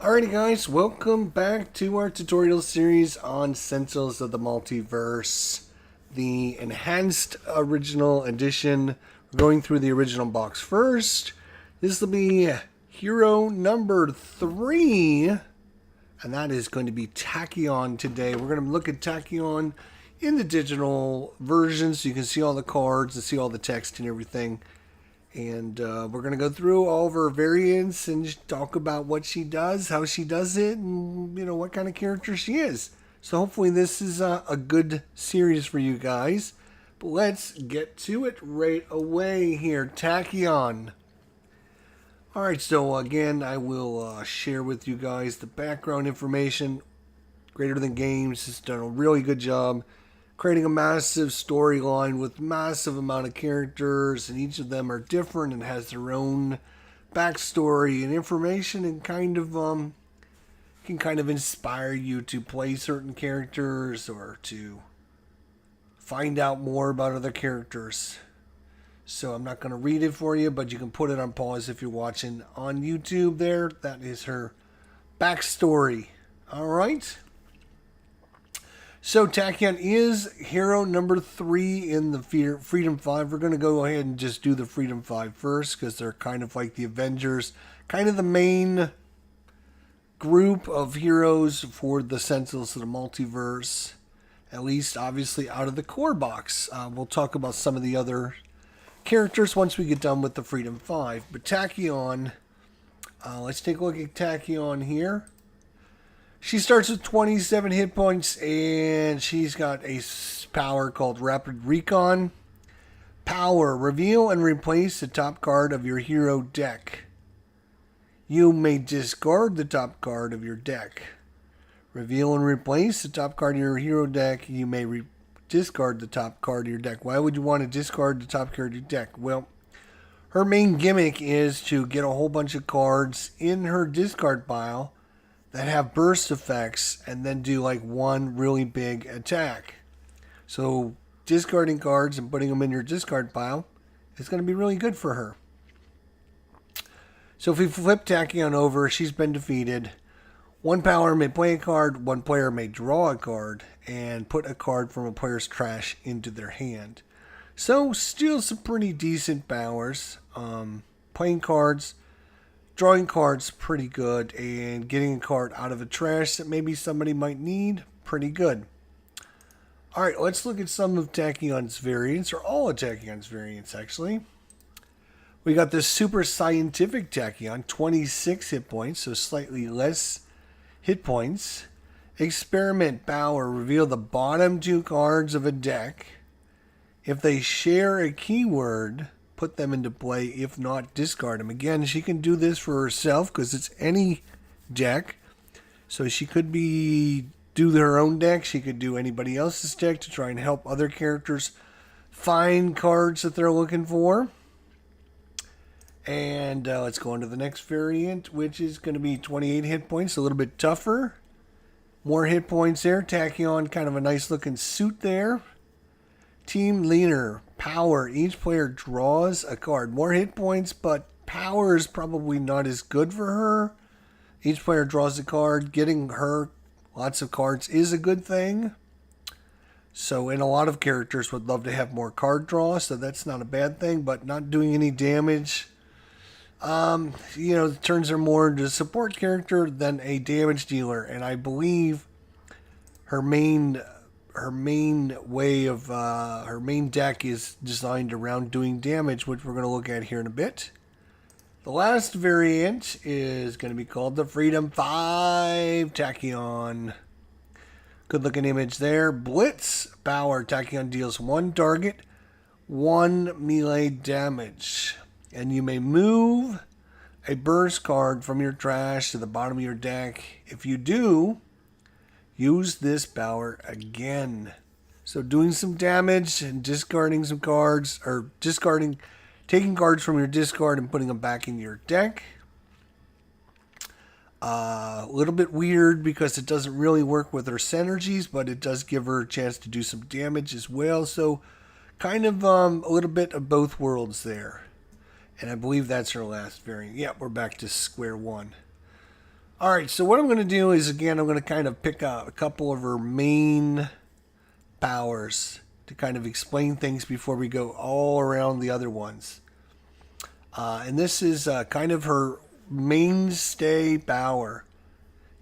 Alrighty guys, welcome back to our tutorial series on Sentinels of the Multiverse, the enhanced original edition. We're going through the original box first. This will be hero number 3, and that is going to be Tachyon today. We're going to look at Tachyon in the digital version so you can see all the cards and see all the text and everything. And we're going to go through all of her variants and talk about what she does, how she does it, and, you know, what kind of character she is. So hopefully this is a good series for you guys. But let's get to it right away here. Tachyon. Alright, so again, I will share with you guys the background information. Greater Than Games has done a really good job creating a massive storyline with massive amount of characters, and each of them are different and has their own backstory and information, and kind of can kind of inspire you to play certain characters or to find out more about other characters. So I'm not going to read it for you, but you can put it on pause if you're watching on YouTube there. That is her backstory. Alright. So Tachyon is hero number 3 in the Freedom 5. We're going to go ahead and just do the Freedom 5 first, because they're kind of like the Avengers, kind of the main group of heroes for the Sentinels of the Multiverse, at least obviously out of the core box. We'll talk about some of the other characters once we get done with the Freedom 5. But Tachyon, let's take a look at Tachyon here. She starts with 27 hit points, and she's got a power called Rapid Recon. Power: reveal and replace the top card of your hero deck. You may discard the top card of your deck. Reveal and replace the top card of your hero deck. You may discard the top card of your deck. Why would you want to discard the top card of your deck? Well, her main gimmick is to get a whole bunch of cards in her discard pile that have burst effects and then do like one really big attack. So discarding cards and putting them in your discard pile is going to be really good for her. So if we flip Tachyon over, she's been defeated. One power may play a card, one player may draw a card, and put a card from a player's trash into their hand. So still some pretty decent powers. Playing cards, drawing cards, pretty good, and getting a card out of a trash that maybe somebody might need, pretty good. Alright, let's look at some of Tachyon's variants, or all of Tachyon's variants actually. We got this super scientific Tachyon, 26 hit points, so slightly less hit points. Experiment power: reveal the bottom 2 cards of a deck. If they share a keyword, put them into play. If not, discard them. Again, she can do this for herself because it's any deck. So she could do her own deck. She could do anybody else's deck to try and help other characters find cards that they're looking for. And let's go on to the next variant, which is going to be 28 hit points, a little bit tougher. More hit points there. Tachyon, kind of a nice looking suit there. Team Leader. Power: each player draws a card. More hit points, but power is probably not as good for her. Each player draws a card. Getting her lots of cards is a good thing. So, and a lot of characters would love to have more card draw, so that's not a bad thing, but not doing any damage. You know, turns her more into a support character than a damage dealer, and I believe her main deck is designed around doing damage, which we're going to look at here in a bit. The last variant is going to be called the Freedom 5 Tachyon. Good looking image there. Blitz power: Tachyon deals 1 target, 1 melee damage. And you may move a burst card from your trash to the bottom of your deck. If you do, use this power again. So doing some damage and discarding some cards, or taking cards from your discard and putting them back in your deck. A little bit weird because it doesn't really work with her synergies, but it does give her a chance to do some damage as well. So kind of a little bit of both worlds there. And I believe that's her last variant. Yeah, we're back to square one. Alright, so what I'm going to do is, again, I'm going to kind of pick out a couple of her main powers to kind of explain things before we go all around the other ones. And this is kind of her mainstay power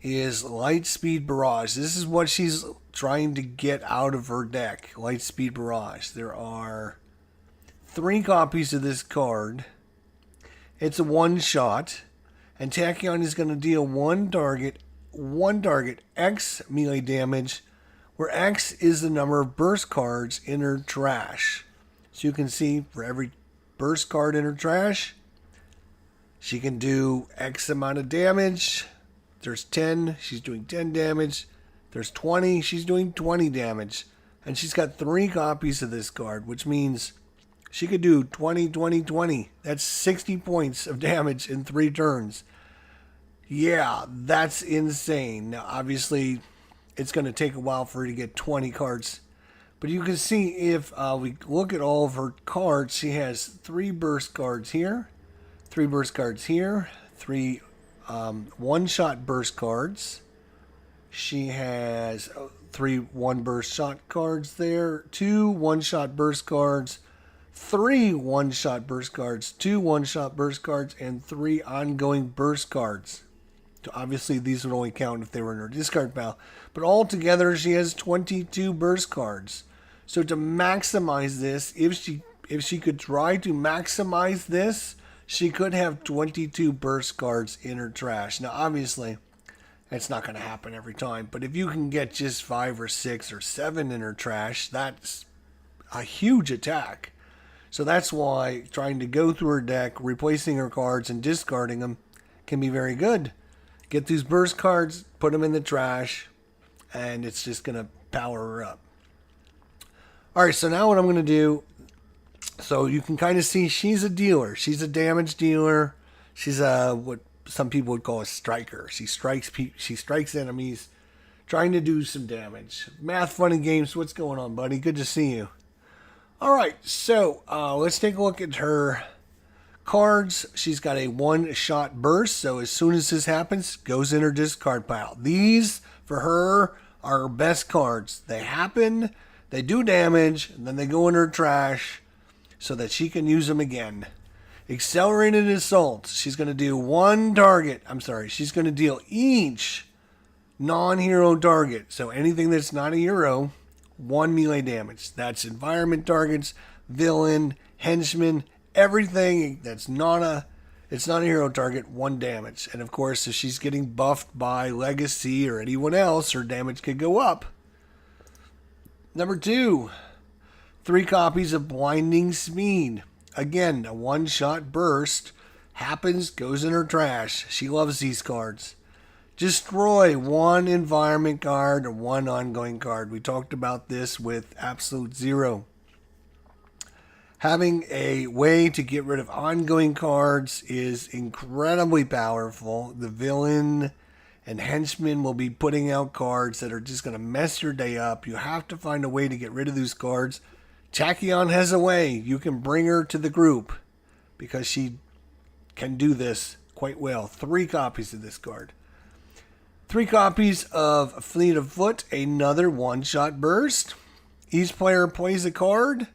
is Lightspeed Barrage. This is what she's trying to get out of her deck, Lightspeed Barrage. There are 3 copies of this card. It's a one-shot, and Tachyon is going to deal one target, X melee damage, where X is the number of burst cards in her trash. So you can see for every burst card in her trash, she can do X amount of damage. There's 10, she's doing 10 damage. There's 20, she's doing 20 damage. And she's got 3 copies of this card, which means she could do 20, 20, 20. That's 60 points of damage in 3 turns. Yeah, that's insane. Now, obviously, it's going to take a while for her to get 20 cards. But you can see if we look at all of her cards, she has 3 burst cards here, 3 burst cards here, 3 one-shot burst cards. She has 3 one-burst shot cards there, 2 one-shot burst cards, 3 one-shot burst cards, 2 one-shot burst cards, and 3 ongoing burst cards. So obviously, these would only count if they were in her discard pile. But altogether, she has 22 burst cards. So to maximize this, if she could try to maximize this, she could have 22 burst cards in her trash. Now, obviously, it's not going to happen every time. But if you can get just 5 or 6 or 7 in her trash, that's a huge attack. So that's why trying to go through her deck, replacing her cards and discarding them can be very good. Get these burst cards, put them in the trash, and it's just going to power her up. Alright, so now what I'm going to do, so you can kind of see she's a dealer. She's a damage dealer. She's a what some people would call a striker. She strikes enemies, trying to do some damage. Math, fun, and games. What's going on, buddy? Good to see you. Alright, so let's take a look at her cards. She's got a one-shot burst, so as soon as this happens, goes in her discard pile. These, for her, are her best cards. They happen, they do damage, and then they go in her trash so that she can use them again. Accelerated Assault. She's going to do she's going to deal each non-hero target, so anything that's not a hero, 1 melee damage. That's environment targets, villain, henchman, everything that's not a hero target, 1 damage. And of course, if she's getting buffed by Legacy or anyone else, her damage could go up. Number 2, 3 copies of Blinding Speed. Again, a one-shot burst. Happens, goes in her trash. She loves these cards. Destroy 1 environment card or 1 ongoing card. We talked about this with Absolute Zero. Having a way to get rid of ongoing cards is incredibly powerful. The villain and henchman will be putting out cards that are just going to mess your day up. You have to find a way to get rid of those cards. Tachyon has a way. You can bring her to the group because she can do this quite well. 3 copies of this card. 3 copies of Fleet of Foot, another one-shot burst. Each player plays a card.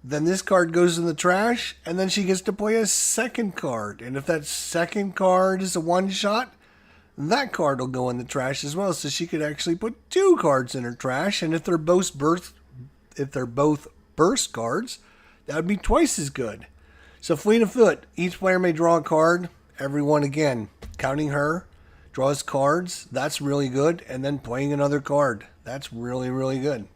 Then this card goes in the trash, and then she gets to play a second card. And if that second card is a one-shot, that card will go in the trash as well. So she could actually put 2 cards in her trash. And if they're both burst cards, that would be twice as good. So Fleet of Foot, each player may draw a card. Everyone, again, counting her, draws cards. That's really good. And then playing another card. That's really, really good.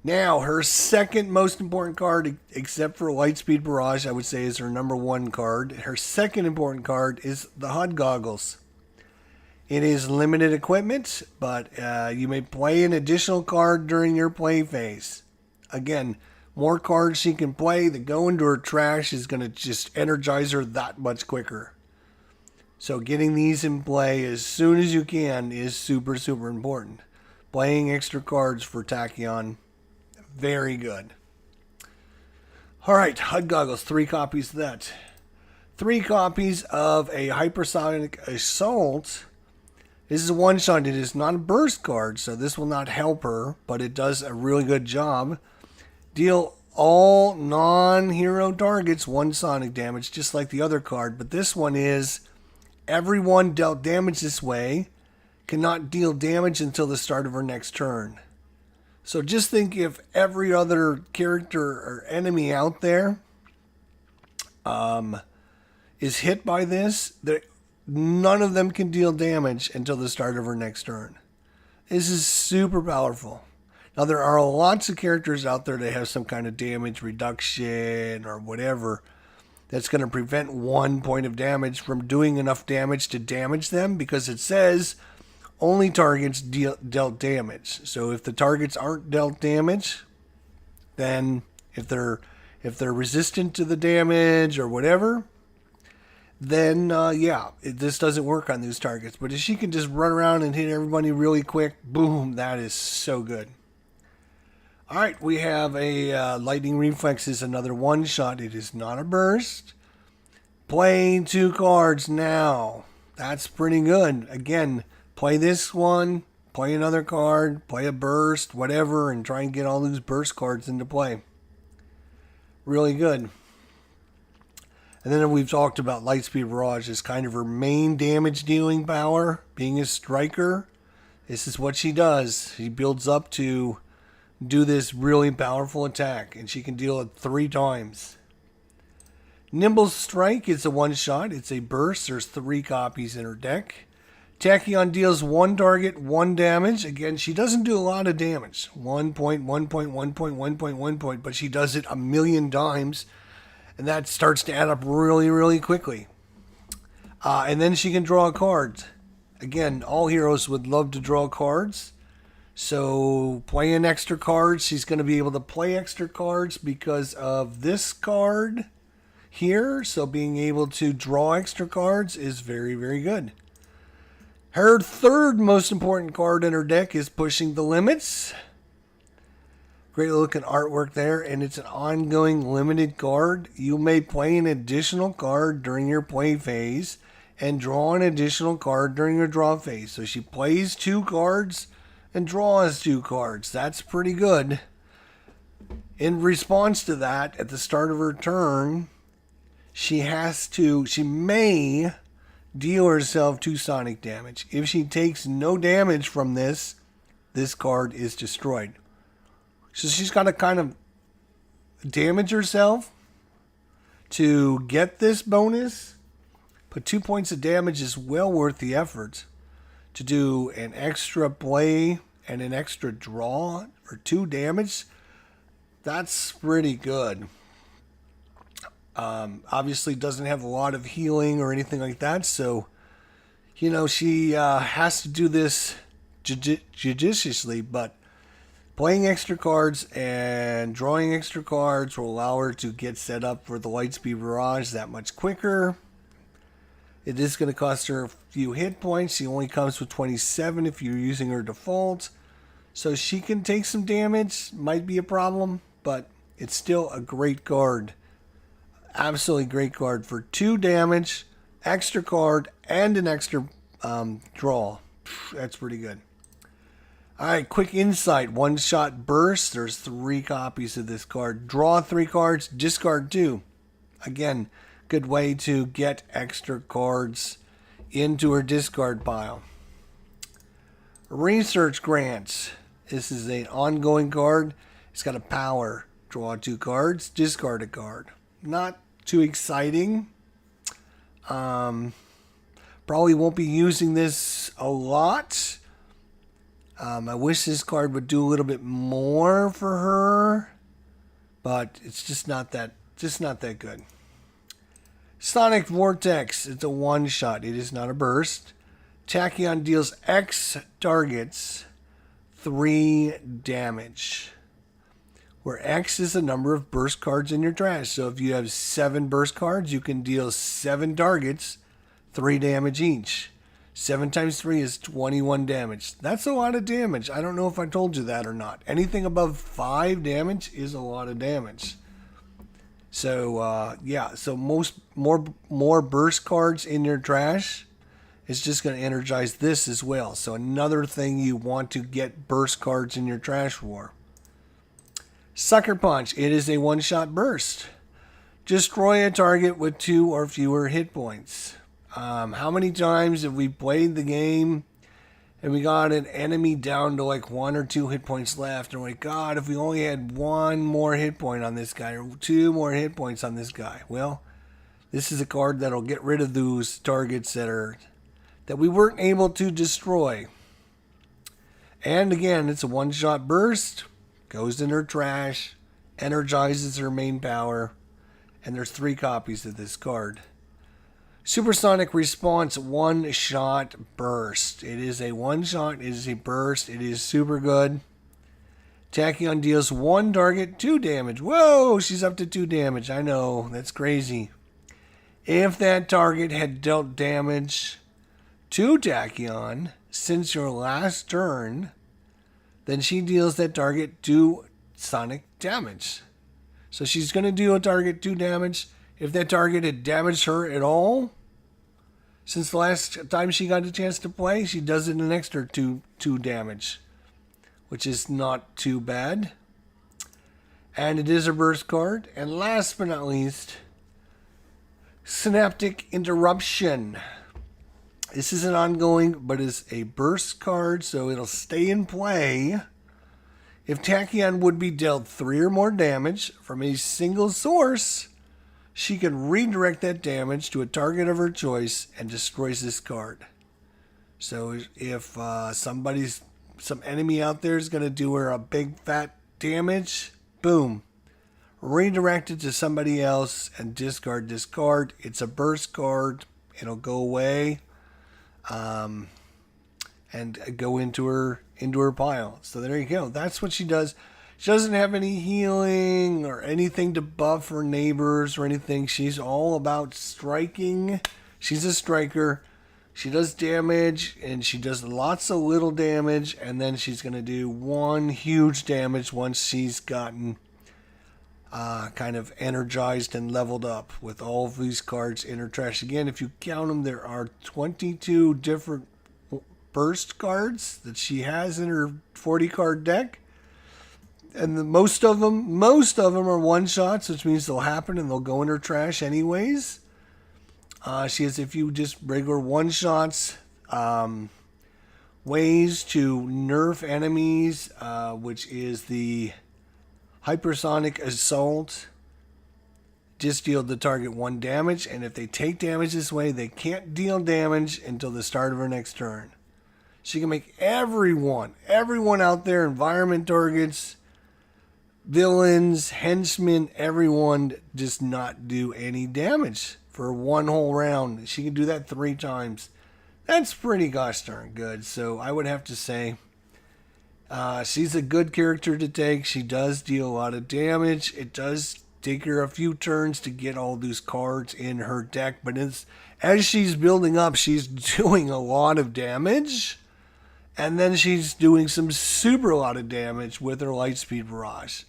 Now, her second most important card, except for Lightspeed Barrage, I would say is her number 1 card. Her second important card is the HUD Goggles. It is limited equipment, but you may play an additional card during your play phase. Again, more cards she can play that go into her trash is going to just energize her that much quicker. So getting these in play as soon as you can is super, super important. Playing extra cards for Tachyon. Very good. Alright, HUD Goggles, 3 copies of that. 3 copies of a Hypersonic Assault. This is a one-shot. It is not a burst card, so this will not help her, but it does a really good job. Deal all non-hero targets 1 sonic damage, just like the other card, but this one is everyone dealt damage this way cannot deal damage until the start of her next turn. So just think if every other character or enemy out there is hit by this, none of them can deal damage until the start of her next turn. This is super powerful. Now, there are lots of characters out there that have some kind of damage reduction or whatever that's going to prevent 1 point of damage from doing enough damage to damage them, because it says only targets dealt damage. So if the targets aren't dealt damage, then if they're resistant to the damage or whatever, then this doesn't work on these targets. But if she can just run around and hit everybody really quick, boom, that is so good. All right, we have a Lightning Reflex is another one-shot. It is not a burst. Play 2 cards now. That's pretty good. Again, play this one, play another card, play a burst, whatever, and try and get all those burst cards into play. Really good. And then we've talked about Lightspeed Barrage as kind of her main damage dealing power, being a striker. This is what she does. She builds up to do this really powerful attack, and she can deal it 3 times. Nimble Strike is a one-shot. It's a burst. There's 3 copies in her deck. Tachyon deals 1 target, 1 damage. Again, she doesn't do a lot of damage. 1 point, 1 point, 1 point, 1 point, 1 point, but she does it a million times, and that starts to add up really, really quickly. And then she can draw cards. Again, all heroes would love to draw cards. So playing extra cards, she's going to be able to play extra cards because of this card here. So being able to draw extra cards is very, very good. Her third most important card in her deck is Pushing the Limits. Great looking artwork there, and it's an ongoing limited card. You may play an additional card during your play phase and draw an additional card during your draw phase. So she plays 2 cards and draws 2 cards. That's pretty good. In response to that, at the start of her turn, she may deal herself 2 sonic damage. If she takes no damage from this card is destroyed. So she's got to kind of damage herself to get this bonus. But 2 points of damage is well worth the effort to do an extra play and an extra draw for 2 damage. That's pretty good. Obviously doesn't have a lot of healing or anything like that, so she has to do this judiciously, but playing extra cards and drawing extra cards will allow her to get set up for the Lightspeed Barrage that much quicker. It is going to cost her a few hit points. She only comes with 27 if you're using her default. So she can take some damage. Might be a problem, but it's still a great card. Absolutely great card for 2 damage, extra card, and an extra draw. That's pretty good. All right, quick insight. One-shot burst. There's 3 copies of this card. Draw 3 cards, discard 2. Again, good way to get extra cards into her discard pile. Research Grants. This is an ongoing card. It's got a power. Draw 2 cards, discard a card. Not too exciting. Probably won't be using this a lot. I wish this card would do a little bit more for her, but it's just not that good. Sonic Vortex. It's a one-shot. It is not a burst. Tachyon deals X targets 3 damage, where X is the number of burst cards in your trash. So if you have 7 burst cards, you can deal 7 targets 3 damage each. 7 times 3 is 21 damage. That's a lot of damage. I don't know if I told you that or not. Anything above 5 damage is a lot of damage. So yeah, so more burst cards in your trash is just going to energize this as well. So another thing you want to get burst cards in your trash for. Sucker Punch. It is a one-shot burst. Destroy a target with 2 or fewer hit points. How many times have we played the game and we got an enemy down to like 1 or 2 hit points left, and we're like, God, if we only had 1 more hit point on this guy or 2 more hit points on this guy. Well, this is a card that'll get rid of those targets that we weren't able to destroy. And again, it's a one-shot burst, goes in her trash, energizes her main power, and there's 3 copies of this card. Supersonic Response one-shot burst. It is a one-shot, it is a burst, it is super good. Tachyon deals 1 target, 2 damage. Whoa, she's up to 2 damage. I know, that's crazy. If that target had dealt damage to Tachyon since your last turn, then she deals that target 2 sonic damage. So she's going to deal a target 2 damage. If that target had damaged her at all, since the last time she got a chance to play, she does it an extra 2 damage, which is not too bad. And it is a burst card. And last but not least, Synaptic Interruption. This is an ongoing, but is a burst card, so it'll stay in play. If Tachyon would be dealt 3 or more damage from a single source, she can redirect that damage to a target of her choice and destroys this card. So if some enemy out there is going to do her a big fat damage, boom, redirect it to somebody else and discard this card. It's a burst card. It'll go away and go into her pile. So there you go. That's what she does. She doesn't have any healing or anything to buff her neighbors or anything. She's all about striking. She's a striker. She does damage, and she does lots of little damage, and then she's going to do 1 huge damage once she's gotten kind of energized and leveled up with all of these cards in her trash. Again, if you count them, there are 22 different burst cards that she has in her 40-card deck. And most of them are one-shots, which means they'll happen and they'll go in her trash anyways. She has a few just regular one-shots, ways to nerf enemies, which is the Hypersonic Assault. Just deal the target 1 damage, and if they take damage this way, they can't deal damage until the start of her next turn. She can make everyone out there, environment targets, villains, henchmen, everyone just not do any damage for 1 whole round. She can do that 3 times. That's pretty gosh darn good. So I would have to say she's a good character to take. She does deal a lot of damage. It does take her a few turns to get all those cards in her deck, but as she's building up, she's doing a lot of damage. And then she's doing some super lot of damage with her Lightspeed Barrage.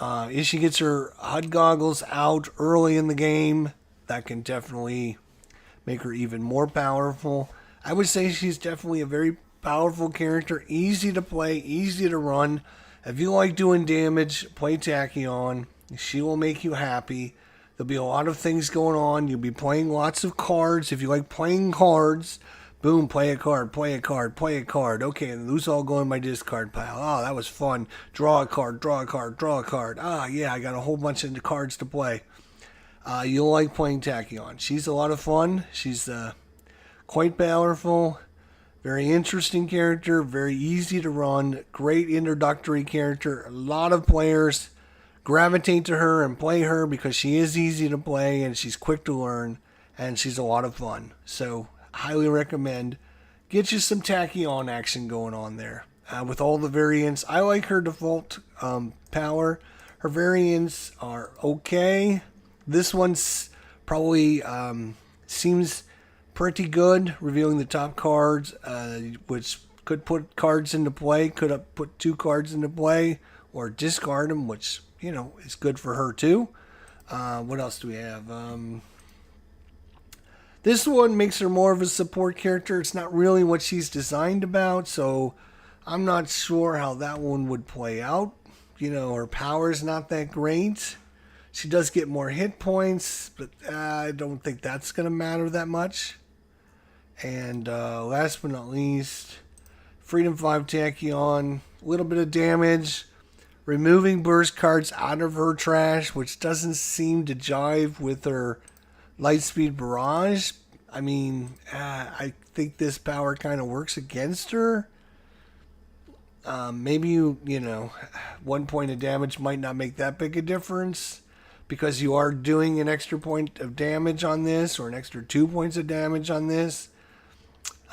If she gets her HUD goggles out early in the game, that can definitely make her even more powerful. I would say she's definitely a very powerful character, easy to play, easy to run. If you like doing damage, play Tachyon. She will make you happy. There'll be a lot of things going on. You'll be playing lots of cards. If you like playing cards, boom, play a card, play a card, play a card. Okay, and those all go in my discard pile. Oh, that was fun. Draw a card, draw a card, draw a card. Ah, yeah, I got a whole bunch of cards to play. You'll like playing Tachyon. She's a lot of fun. She's quite powerful. Very interesting character. Very easy to run. Great introductory character. A lot of players gravitate to her and play her because she is easy to play and she's quick to learn and she's a lot of fun. So highly recommend. Get you some Tachyon action going on there. With all the variants, I like her default power. Her variants are okay. This one's probably seems pretty good, revealing the top cards, which could put cards into play, could have put 2 cards into play, or discard them, which, is good for her too. What else do we have? This one makes her more of a support character. It's not really what she's designed about, so I'm not sure how that one would play out. You know, her power's not that great. She does get more hit points, but I don't think that's going to matter that much. And last but not least, Freedom 5 Tachyon. A little bit of damage. Removing burst cards out of her trash, which doesn't seem to jive with her Lightspeed Barrage. I mean, I think this power kind of works against her. Maybe you know, 1 point of damage might not make that big a difference because you are doing an extra point of damage on this or an extra 2 points of damage on this.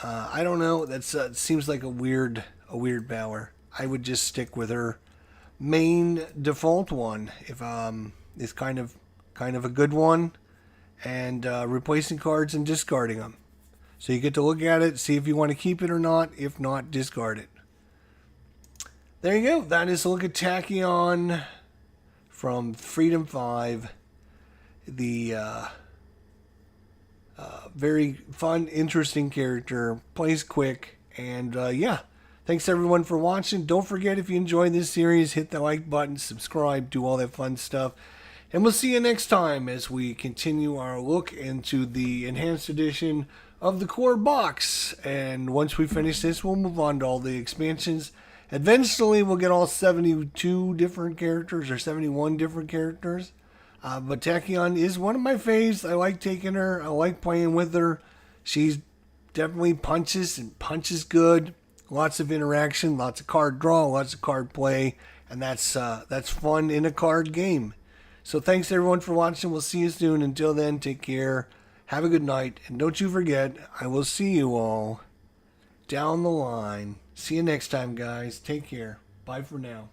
I don't know. That's seems like a weird power. I would just stick with her main default one if is kind of a good one, and replacing cards and discarding them. So you get to look at it, see if you want to keep it or not. If not, discard it. There you go. That is a look at Tachyon from Freedom 5. The very fun, interesting character. Plays quick. And yeah, thanks everyone for watching. Don't forget, if you enjoyed this series, hit the like button, subscribe, do all that fun stuff. And we'll see you next time as we continue our look into the Enhanced Edition of the core box. And once we finish this, we'll move on to all the expansions. Eventually, we'll get all 72 different characters or 71 different characters. But Tachyon is one of my faves. I like taking her. I like playing with her. She's definitely punches good. Lots of interaction, lots of card draw, lots of card play. And that's fun in a card game. So thanks everyone for watching. We'll see you soon. Until then, take care. Have a good night. And don't you forget, I will see you all down the line. See you next time, guys. Take care. Bye for now.